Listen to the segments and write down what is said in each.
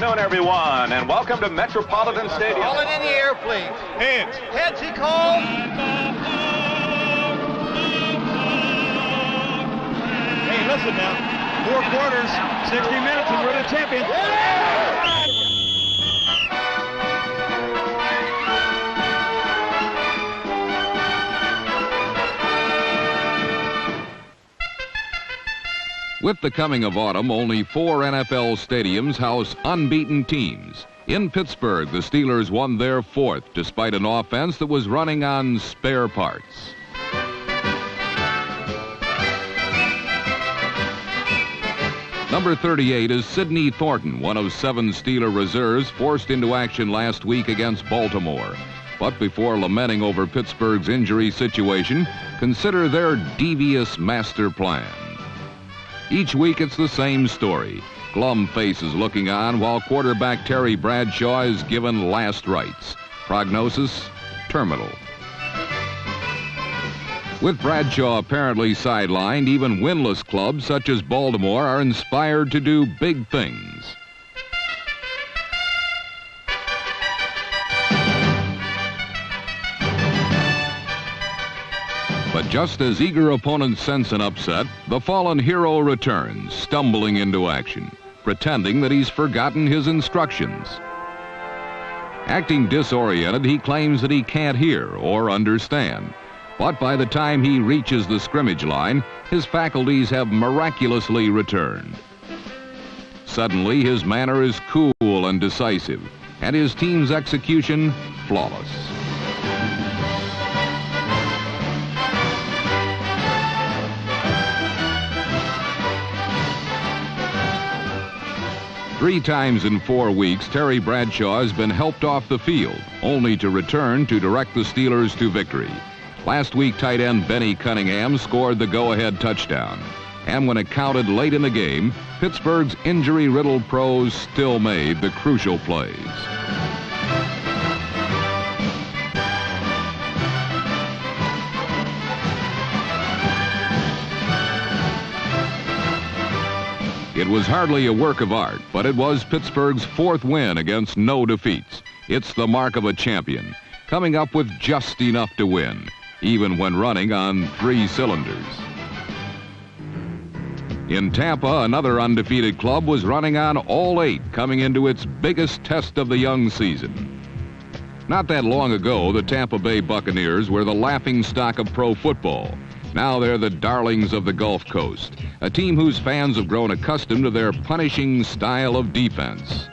afternoon, everyone, and welcome to Metropolitan Stadium. Call it in the air, please. Heads. Heads, he called. Hey, listen now. 4 quarters, 60 minutes, and we're the champions. With the coming of autumn, only 4 NFL stadiums house unbeaten teams. In Pittsburgh, the Steelers won their 4th despite an offense that was running on spare parts. Number 38 is Sidney Thornton, one of 7 Steeler reserves forced into action last week against Baltimore. But before lamenting over Pittsburgh's injury situation, consider their devious master plan. Each week it's the same story. Glum faces looking on while quarterback Terry Bradshaw is given last rites. Prognosis, terminal. With Bradshaw apparently sidelined, even winless clubs such as Baltimore are inspired to do big things. But just as eager opponents sense an upset, the fallen hero returns, stumbling into action, pretending that he's forgotten his instructions. Acting disoriented, he claims that he can't hear or understand. But by the time he reaches the scrimmage line, his faculties have miraculously returned. Suddenly, his manner is cool and decisive, and his team's execution flawless. Three times in 4 weeks, Terry Bradshaw has been helped off the field, only to return to direct the Steelers to victory. Last week, tight end Benny Cunningham scored the go-ahead touchdown. And when it counted late in the game, Pittsburgh's injury-riddled pros still made the crucial plays. It was hardly a work of art, but it was Pittsburgh's 4th win against no defeats. It's the mark of a champion, coming up with just enough to win, even when running on 3 cylinders. In Tampa, another undefeated club was running on all 8, coming into its biggest test of the young season. Not that long ago, the Tampa Bay Buccaneers were the laughingstock of pro football. Now they're the darlings of the Gulf Coast, a team whose fans have grown accustomed to their punishing style of defense.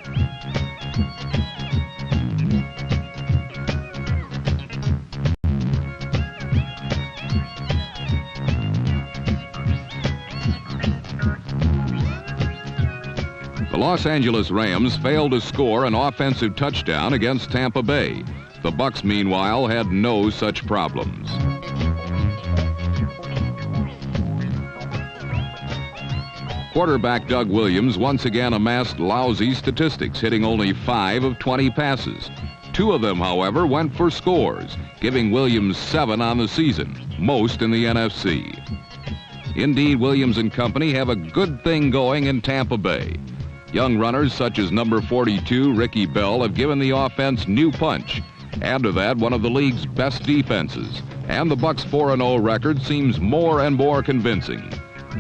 The Los Angeles Rams failed to score an offensive touchdown against Tampa Bay. The Bucs, meanwhile, had no such problems. Quarterback Doug Williams once again amassed lousy statistics, hitting only 5 of 20 passes. 2 of them, however, went for scores, giving Williams 7 on the season, most in the NFC. Indeed, Williams and company have a good thing going in Tampa Bay. Young runners such as number 42, Ricky Bell, have given the offense new punch. Add to that one of the league's best defenses, and the Bucs' 4-0 record seems more and more convincing.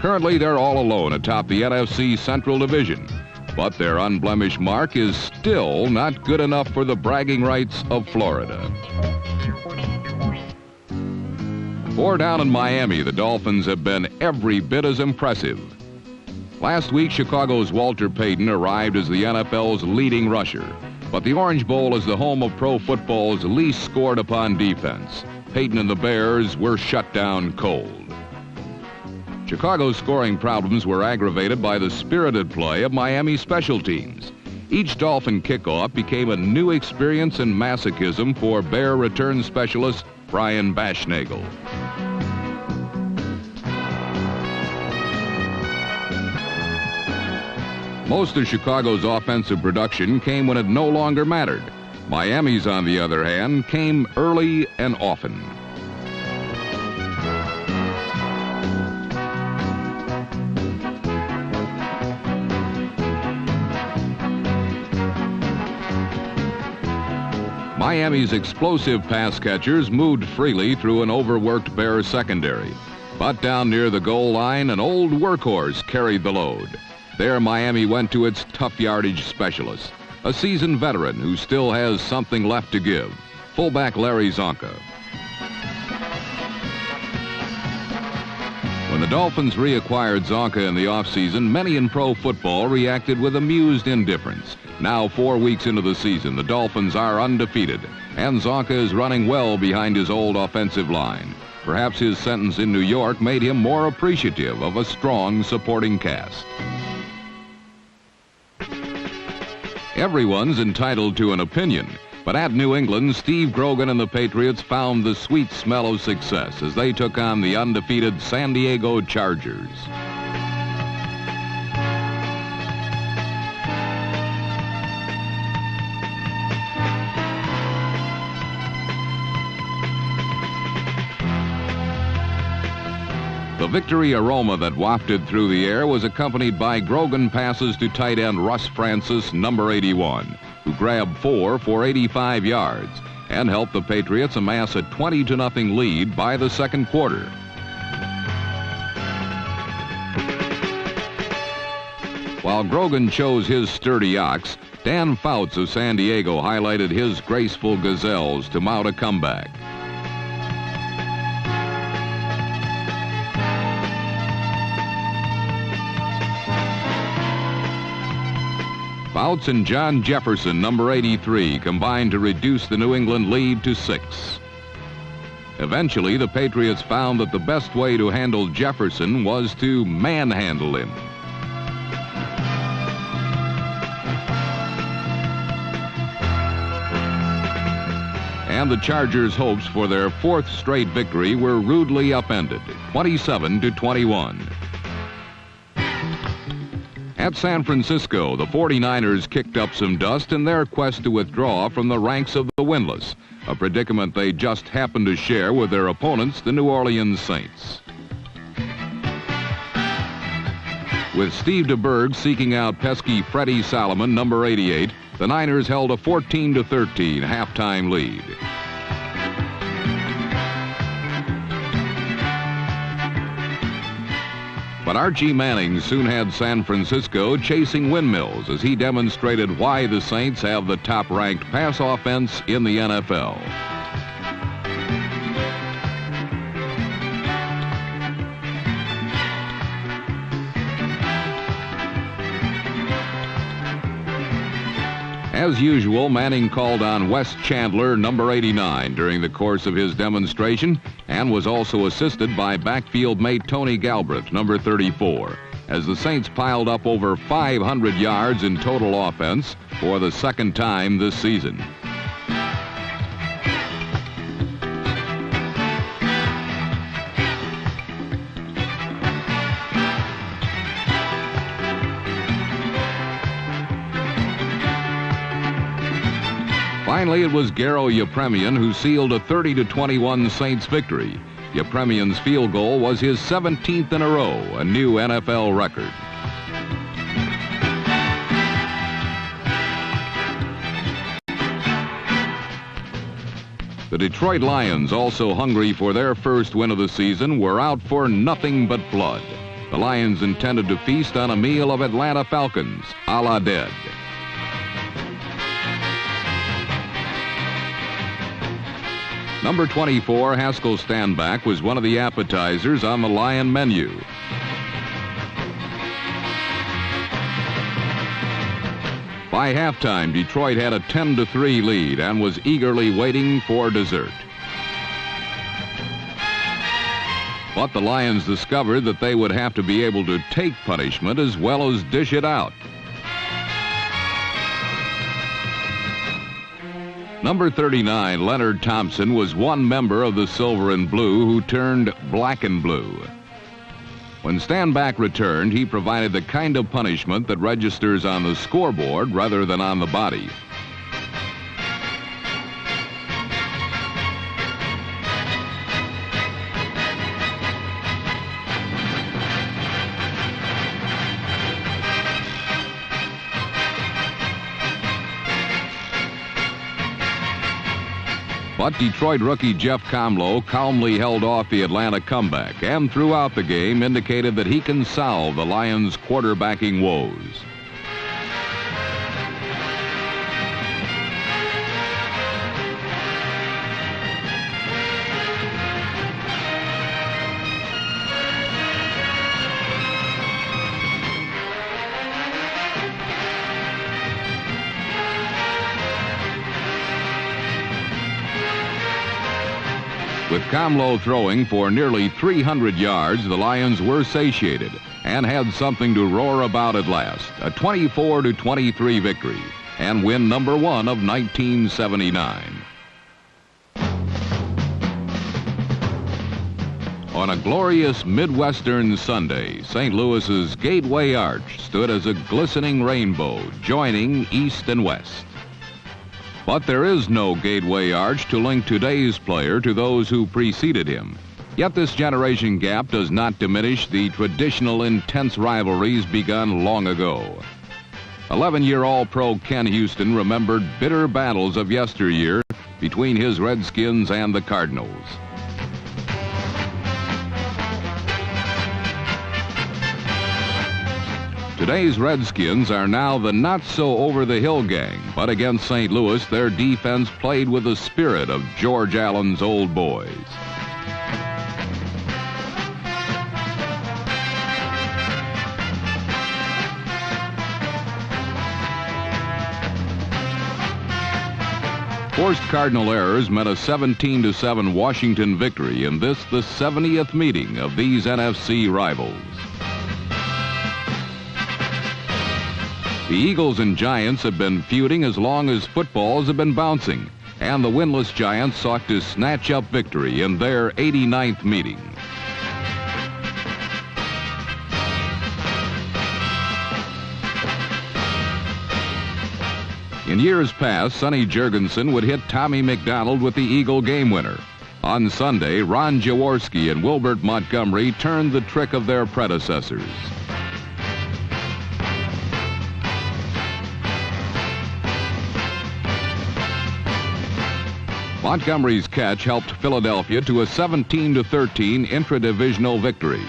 Currently, they're all alone atop the NFC Central Division, but their unblemished mark is still not good enough for the bragging rights of Florida. For down in Miami, the Dolphins have been every bit as impressive. Last week, Chicago's Walter Payton arrived as the NFL's leading rusher, but the Orange Bowl is the home of pro football's least scored upon defense. Payton and the Bears were shut down cold. Chicago's scoring problems were aggravated by the spirited play of Miami's special teams. Each Dolphin kickoff became a new experience in masochism for Bear return specialist Brian Baschnagel. Most of Chicago's offensive production came when it no longer mattered. Miami's, on the other hand, came early and often. Miami's explosive pass catchers moved freely through an overworked Bear secondary. But down near the goal line, an old workhorse carried the load. There, Miami went to its tough yardage specialist, a seasoned veteran who still has something left to give, fullback Larry Zonka. When the Dolphins reacquired Zonka in the offseason, many in pro football reacted with amused indifference. Now, 4 weeks into the season, the Dolphins are undefeated, and Zonka is running well behind his old offensive line. Perhaps his sentence in New York made him more appreciative of a strong supporting cast. Everyone's entitled to an opinion, but at New England, Steve Grogan and the Patriots found the sweet smell of success as they took on the undefeated San Diego Chargers. The victory aroma that wafted through the air was accompanied by Grogan passes to tight end Russ Francis, number 81, who grabbed 4 for 85 yards and helped the Patriots amass a 20-0 lead by the second quarter. While Grogan chose his sturdy ox, Dan Fouts of San Diego highlighted his graceful gazelles to mount a comeback. Fouts and John Jefferson, number 83, combined to reduce the New England lead to 6. Eventually, the Patriots found that the best way to handle Jefferson was to manhandle him. And the Chargers' hopes for their 4th straight victory were rudely upended, 27-21. At San Francisco, the 49ers kicked up some dust in their quest to withdraw from the ranks of the winless, a predicament they just happened to share with their opponents, the New Orleans Saints. With Steve DeBerg seeking out pesky Freddie Solomon, number 88, the Niners held a 14-13 halftime lead. But Archie Manning soon had San Francisco chasing windmills as he demonstrated why the Saints have the top-ranked pass offense in the NFL. As usual, Manning called on Wes Chandler, number 89, during the course of his demonstration, and was also assisted by backfield mate Tony Galbraith, number 34, as the Saints piled up over 500 yards in total offense for the second time this season. Finally, it was Garo Yepremian who sealed a 30-21 Saints victory. Yepremian's field goal was his 17th in a row, a new NFL record. The Detroit Lions, also hungry for their first win of the season, were out for nothing but blood. The Lions intended to feast on a meal of Atlanta Falcons, a la dead. Number 24, Haskell Standback, was one of the appetizers on the Lion menu. By halftime, Detroit had a 10-3 lead and was eagerly waiting for dessert. But the Lions discovered that they would have to be able to take punishment as well as dish it out. Number 39, Leonard Thompson, was one member of the Silver and Blue who turned black and blue. When Standback returned, he provided the kind of punishment that registers on the scoreboard rather than on the body. But Detroit rookie Jeff Comlow calmly held off the Atlanta comeback and throughout the game indicated that he can solve the Lions' quarterbacking woes. With Comlow throwing for nearly 300 yards, the Lions were satiated and had something to roar about at last. A 24-23 victory and win number 1 of 1979. On a glorious Midwestern Sunday, St. Louis's Gateway Arch stood as a glistening rainbow, joining east and west. But there is no Gateway Arch to link today's player to those who preceded him. Yet this generation gap does not diminish the traditional intense rivalries begun long ago. 11-year All-Pro Ken Houston remembered bitter battles of yesteryear between his Redskins and the Cardinals. Today's Redskins are now the not-so-over-the-hill gang, but against St. Louis, their defense played with the spirit of George Allen's old boys. Forced Cardinal errors meant a 17-7 Washington victory in this, the 70th meeting of these NFC rivals. The Eagles and Giants have been feuding as long as footballs have been bouncing, and the winless Giants sought to snatch up victory in their 89th meeting. In years past, Sonny Jurgensen would hit Tommy McDonald with the Eagle game winner. On Sunday, Ron Jaworski and Wilbert Montgomery turned the trick of their predecessors. Montgomery's catch helped Philadelphia to a 17-13 intra-divisional victory.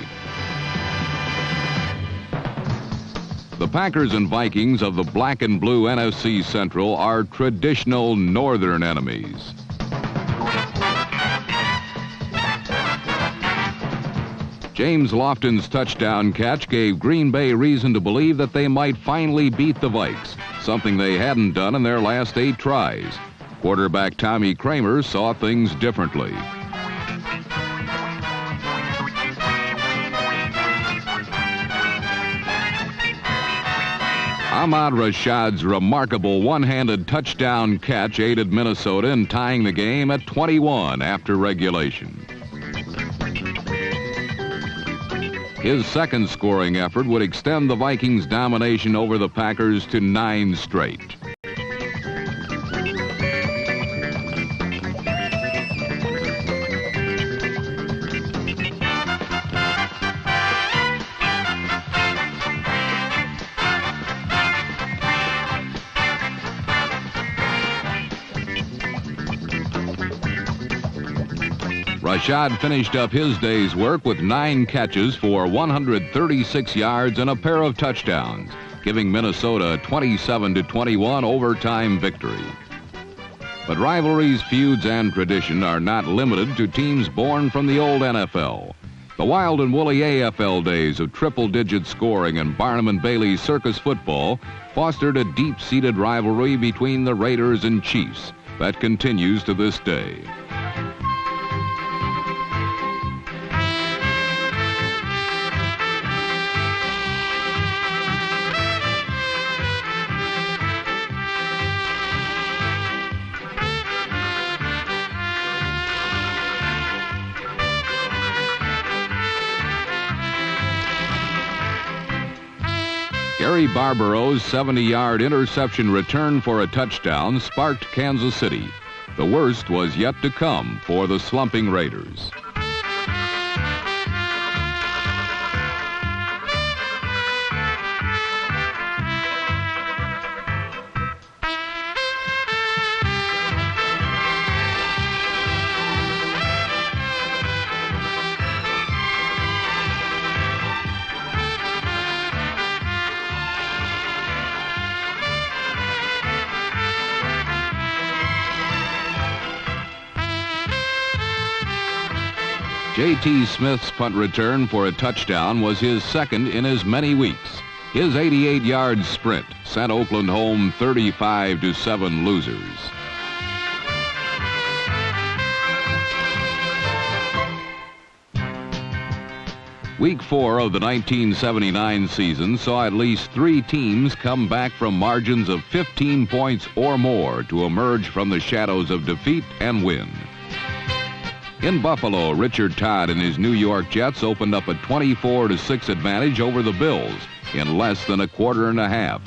The Packers and Vikings of the black and blue NFC Central are traditional northern enemies. James Lofton's touchdown catch gave Green Bay reason to believe that they might finally beat the Vikes, something they hadn't done in their last 8 tries. Quarterback Tommy Kramer saw things differently. Ahmad Rashad's remarkable one-handed touchdown catch aided Minnesota in tying the game at 21 after regulation. His second scoring effort would extend the Vikings' domination over the Packers to 9 straight. Rashad finished up his day's work with 9 catches for 136 yards and a pair of touchdowns, giving Minnesota a 27-21 overtime victory. But rivalries, feuds, and tradition are not limited to teams born from the old NFL. The wild and woolly AFL days of triple-digit scoring and Barnum and Bailey circus football fostered a deep-seated rivalry between the Raiders and Chiefs that continues to this day. Gary Barbaro's 70-yard interception return for a touchdown sparked Kansas City. The worst was yet to come for the slumping Raiders. J.T. Smith's punt return for a touchdown was his second in as many weeks. His 88-yard sprint sent Oakland home 35-7 losers. Week 4 of the 1979 season saw at least 3 teams come back from margins of 15 points or more to emerge from the shadows of defeat and win. In Buffalo, Richard Todd and his New York Jets opened up a 24-6 advantage over the Bills in less than a quarter and a half.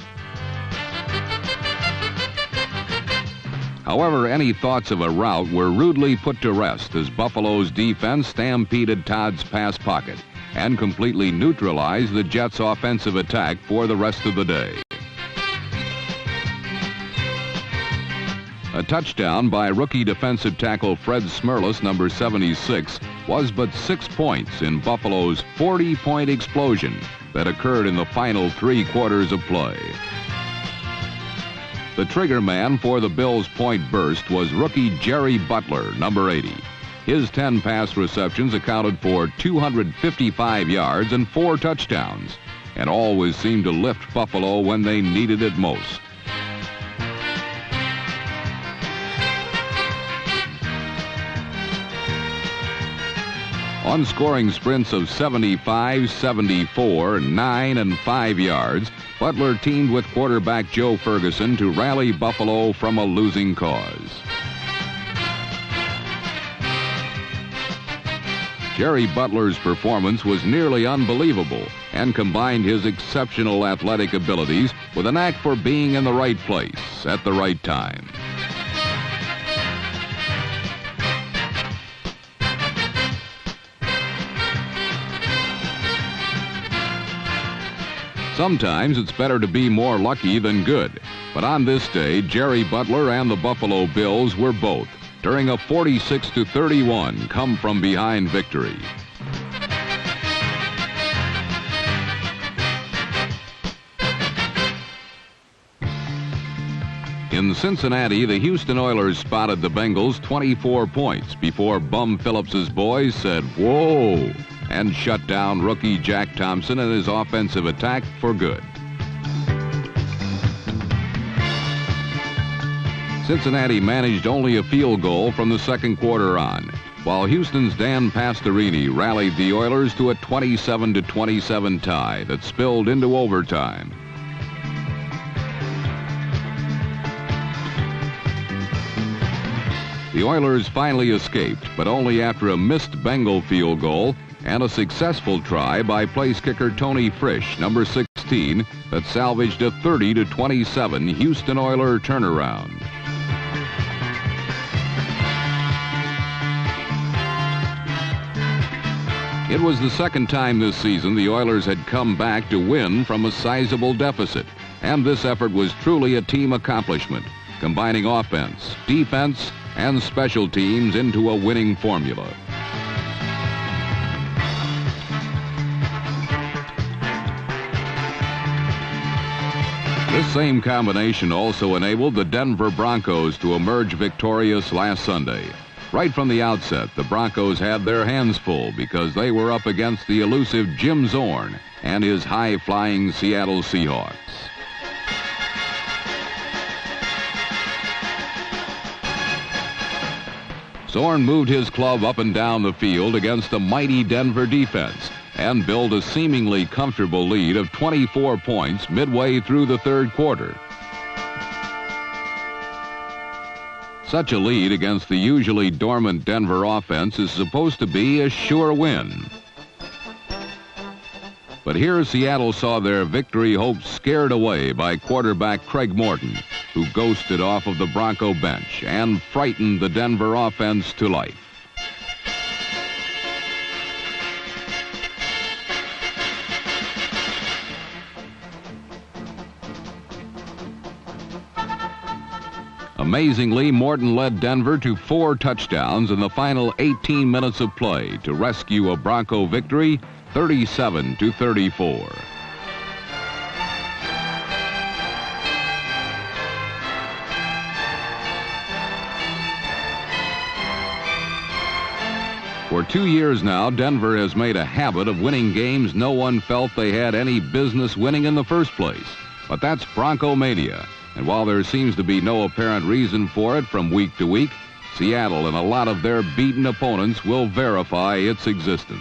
However, any thoughts of a rout were rudely put to rest as Buffalo's defense stampeded Todd's pass pocket and completely neutralized the Jets' offensive attack for the rest of the day. A touchdown by rookie defensive tackle Fred Smerlas, number 76, was but 6 points in Buffalo's 40-point explosion that occurred in the final 3 quarters of play. The trigger man for the Bills' point burst was rookie Jerry Butler, number 80. His 10 pass receptions accounted for 255 yards and 4 touchdowns, and always seemed to lift Buffalo when they needed it most. On scoring sprints of 75, 74, 9, and 5 yards, Butler teamed with quarterback Joe Ferguson to rally Buffalo from a losing cause. Jerry Butler's performance was nearly unbelievable and combined his exceptional athletic abilities with a knack for being in the right place at the right time. Sometimes it's better to be more lucky than good, but on this day, Jerry Butler and the Buffalo Bills were both during a 46-31 come-from-behind victory. In Cincinnati, the Houston Oilers spotted the Bengals 24 points before Bum Phillips's boys said, "Whoa," and shut down rookie Jack Thompson and his offensive attack for good. Cincinnati managed only a field goal from the second quarter on, while Houston's Dan Pastorini rallied the Oilers to a 27-27 tie that spilled into overtime. The Oilers finally escaped, but only after a missed Bengal field goal and a successful try by place kicker Tony Frisch, number 16, that salvaged a 30-27 Houston Oiler turnaround. It was the second time this season the Oilers had come back to win from a sizable deficit, and this effort was truly a team accomplishment, combining offense, defense, and special teams into a winning formula. This same combination also enabled the Denver Broncos to emerge victorious last Sunday. Right from the outset, the Broncos had their hands full because they were up against the elusive Jim Zorn and his high-flying Seattle Seahawks. Zorn moved his club up and down the field against the mighty Denver defense and built a seemingly comfortable lead of 24 points midway through the third quarter. Such a lead against the usually dormant Denver offense is supposed to be a sure win. But here Seattle saw their victory hopes scared away by quarterback Craig Morton, who ghosted off of the Bronco bench and frightened the Denver offense to life. Amazingly, Morton led Denver to 4 touchdowns in the final 18 minutes of play to rescue a Bronco victory 37-34. For 2 years now, Denver has made a habit of winning games no one felt they had any business winning in the first place. But that's Bronco-mania. And while there seems to be no apparent reason for it from week to week, Seattle and a lot of their beaten opponents will verify its existence.